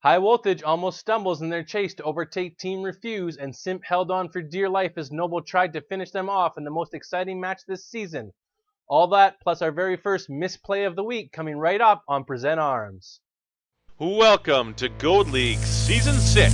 High Voltage almost stumbles in their chase to overtake Team Refuse, and SIMP held on for dear life as Noble tried to finish them off in the most exciting match this season. All that, plus our very first Misplay of the week, coming right up on Present Arms. Welcome to Gold League Season 6.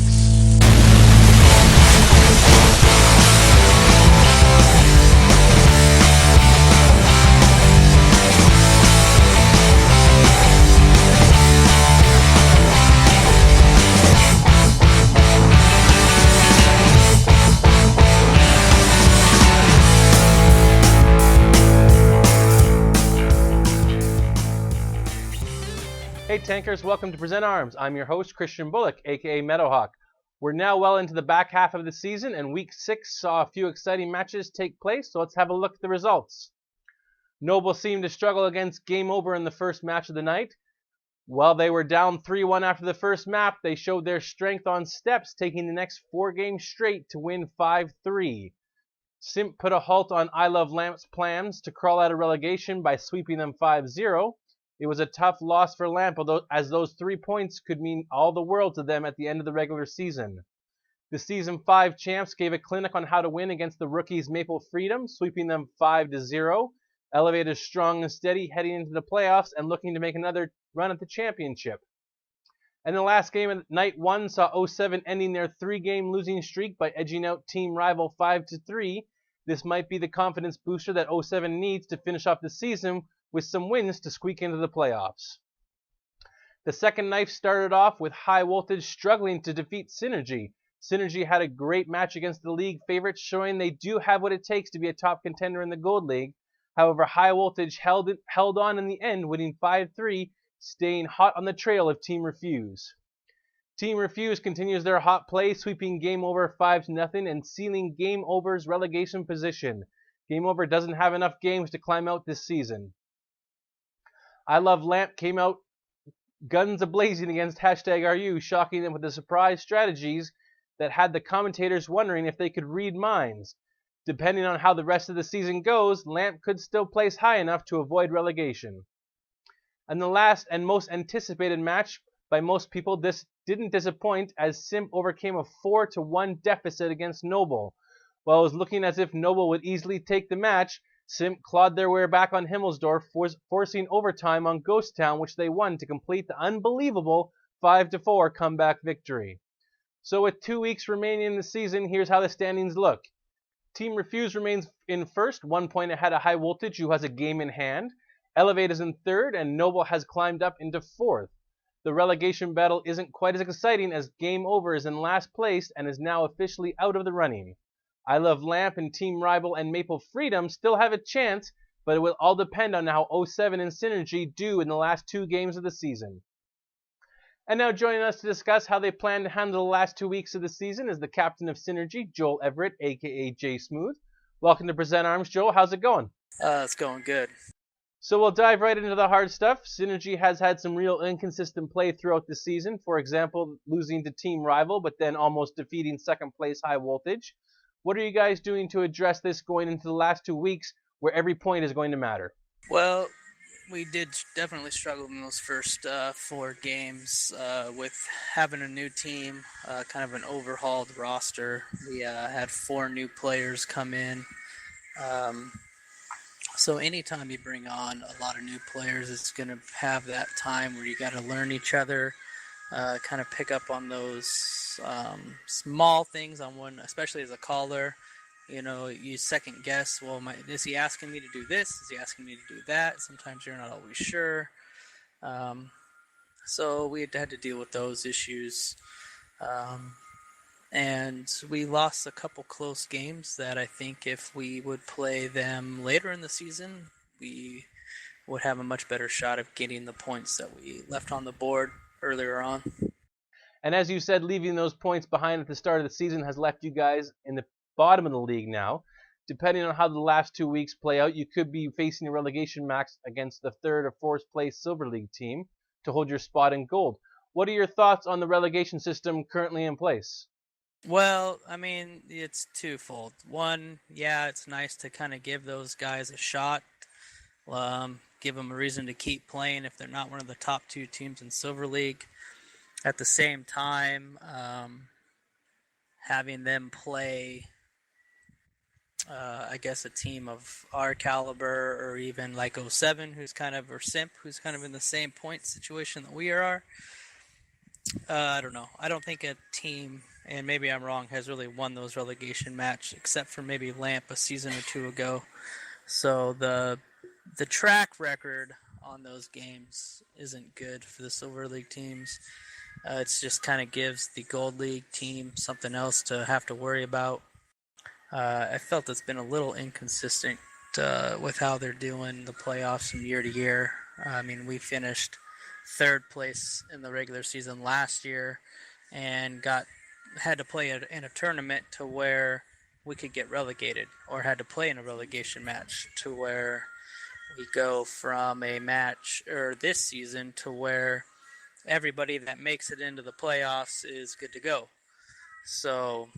Hey Tankers, welcome to Present Arms. I'm your host, Christian Bullock, aka Meadowhawk. We're now well into the back half of the season, and Week 6 saw a few exciting matches take place, so let's have a look at the results. Noble seemed to struggle against Game Over in the first match of the night. While they were down 3-1 after the first map, they showed their strength on steps, taking the next 4 games straight to win 5-3. SIMP put a halt on I Love Lamp's plans to crawl out of relegation by sweeping them 5-0. It was a tough loss for Lamp, as those 3 points could mean all the world to them at the end of the regular season. The Season 5 champs gave a clinic on how to win against the rookies Maple Freedom, sweeping them 5-0. Elevated strong and steady heading into the playoffs and looking to make another run at the championship. And the last game of Night 1 saw 07 ending their 3-game losing streak by edging out team rival 5-3. This might be the confidence booster that 07 needs to finish off the season with some wins to squeak into the playoffs. The second night started off with High Voltage struggling to defeat Synrgy. Synrgy had a great match against the league favorites, showing they do have what it takes to be a top contender in the Gold League. However, High Voltage held on in the end, winning 5-3, staying hot on the trail of Team Refuse. Team Refuse continues their hot play, sweeping Game Over 5-0 and sealing Game Over's relegation position. Game Over doesn't have enough games to climb out this season. I Love Lamp came out guns a-blazing against #RU, shocking them with the surprise strategies that had the commentators wondering if they could read minds. Depending on how the rest of the season goes, Lamp could still place high enough to avoid relegation. And the last and most anticipated match by most people, this didn't disappoint as SIMP overcame a 4-1 deficit against Noble. While it was looking as if Noble would easily take the match, SIMP clawed their way back on Himmelsdorf, forcing overtime on Ghost Town, which they won to complete the unbelievable 5-4 comeback victory. So with 2 weeks remaining in the season, here's how the standings look. Team Refuse remains in first, 1 point ahead of High Voltage, who has a game in hand. Elevate is in third, and Noble has climbed up into fourth. The relegation battle isn't quite as exciting as Game Over is in last place and is now officially out of the running. I Love Lamp and Team Rival and Maple Freedom still have a chance, but it will all depend on how 07 and Synrgy do in the last 2 games of the season. And now joining us to discuss how they plan to handle the last 2 weeks of the season is the captain of Synrgy, Joel Everett, aka JSmooth. Welcome to Present Arms, Joel. How's it going? It's going good. So we'll dive right into the hard stuff. Synrgy has had some real inconsistent play throughout the season. For example, losing to Team Rival, but then almost defeating second place High Voltage. What are you guys doing to address this going into the last 2 weeks where every point is going to matter? Well, we did definitely struggle in those first 4 games with having a new team, kind of an overhauled roster. We had 4 new players come in. So anytime you bring on a lot of new players, it's going to have that time where you got to learn each other, kind of pick up on those small things on one, especially as a caller. You know, you second guess, well, is he asking me to do this? Is he asking me to do that? Sometimes you're not always sure. So we had to deal with those issues. And we lost a couple close games that I think if we would play them later in the season, we would have a much better shot of getting the points that we left on the board earlier on. And as you said, leaving those points behind at the start of the season has left you guys in the bottom of the league now. Depending on how the last 2 weeks play out, you could be facing a relegation match against the 3rd or 4th place Silver League team to hold your spot in gold. What are your thoughts on the relegation system currently in place? Well, I mean, it's twofold. One, yeah, it's nice to kind of give those guys a shot, give them a reason to keep playing if they're not one of the top 2 teams in Silver League. at the same time, having them play, I guess, a team of our caliber, or even like 07, who's kind of, or SIMP, who's kind of in the same point situation that we are. I don't know. I don't think a team, and maybe I'm wrong, has really won those relegation match, except for maybe Lamp a season or two ago. So the track record on those games isn't good for the Silver League teams. It's just kind of gives the Gold League team something else to have to worry about. I felt it's been a little inconsistent with how they're doing the playoffs from year to year. I mean, we finished third place in the regular season last year and had to play in a tournament to where we could get relegated, or had to play in a relegation match to where we go from a match, or this season, to where everybody that makes it into the playoffs is good to go. So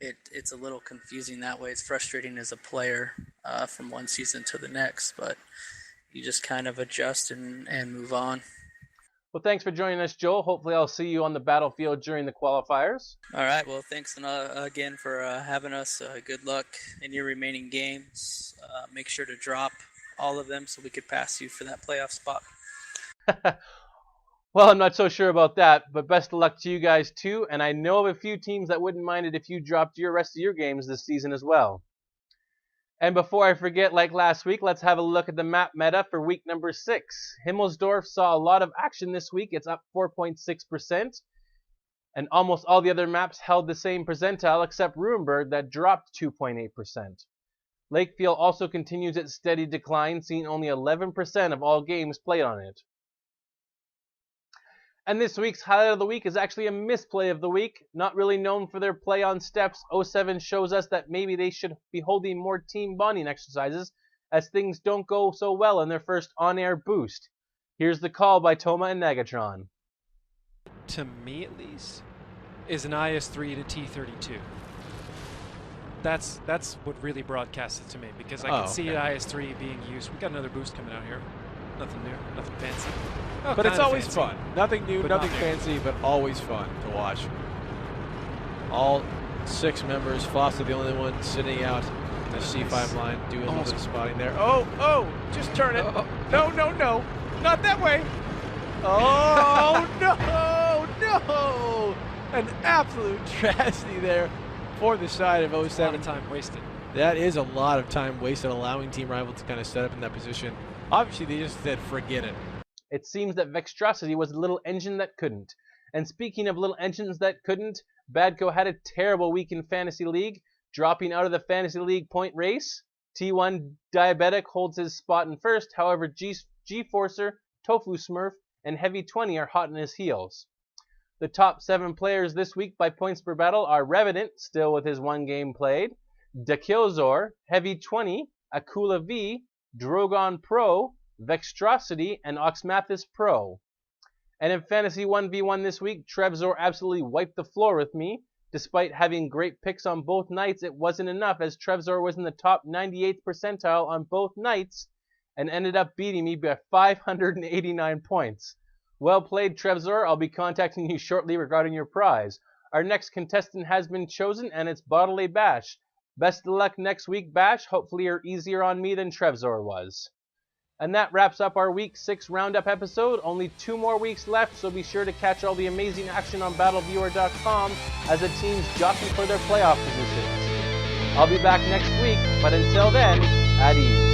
it's a little confusing that way. It's frustrating as a player from one season to the next, but you just kind of adjust and move on. Well, thanks for joining us, Joel. Hopefully I'll see you on the battlefield during the qualifiers. All right. Well, thanks again for having us. Good luck in your remaining games. Make sure to drop all of them so we could pass you for that playoff spot. Well, I'm not so sure about that, but best of luck to you guys too. And I know of a few teams that wouldn't mind it if you dropped your rest of your games this season as well. And before I forget, like last week, let's have a look at the map meta for week number 6. Himmelsdorf saw a lot of action this week. It's up 4.6%. And almost all the other maps held the same percentile except Ruinberg that dropped 2.8%. Lakefield also continues its steady decline, seeing only 11% of all games played on it. And this week's highlight of the week is actually a misplay of the week. Not really known for their play on steps, 07 shows us that maybe they should be holding more team bonding exercises, as things don't go so well in their first on-air boost. Here's the call by Toma and Negatron. To me at least, is an IS-3 to T-32. That's what really broadcasts it to me, because I can see IS-3 being used. We got another boost coming out here. Nothing new, nothing fancy. Oh, but it's always fancy. fun. Nothing new, But nothing not fancy, but always fun to watch. All 6 members, Foster the only one sitting out in the C5 line, doing a little bit of spotting there. Oh, just turn it. No, not that way. Oh, no. An absolute tragedy there for the side of 07. A lot of time wasted. That is a lot of time wasted, allowing Team Rival to kind of set up in that position. Obviously, they just said, forget it. It seems that Vextrosity was a little engine that couldn't. And speaking of little engines that couldn't, Badco had a terrible week in Fantasy League, dropping out of the Fantasy League point race. T1 Diabetic holds his spot in first, however G-Forcer, Tofu Smurf, and Heavy 20 are hot on his heels. The top 7 players this week by points per battle are Revenant, still with his 1 game played, Dakilzor, Heavy 20, Akula V, Drogon Pro, Vextrosity, and Oxmathis Pro. And in Fantasy 1v1 this week, Trevzor absolutely wiped the floor with me. Despite having great picks on both nights, it wasn't enough, as Trevzor was in the top 98th percentile on both nights and ended up beating me by 589 points. Well played, Trevzor. I'll be contacting you shortly regarding your prize. Our next contestant has been chosen, and it's Bodily Bash. Best of luck next week, Bash. Hopefully you're easier on me than Trevzor was. And that wraps up our Week 6 Roundup episode. Only 2 more weeks left, so be sure to catch all the amazing action on BattleViewer.com as the teams jockey for their playoff positions. I'll be back next week, but until then, at ease.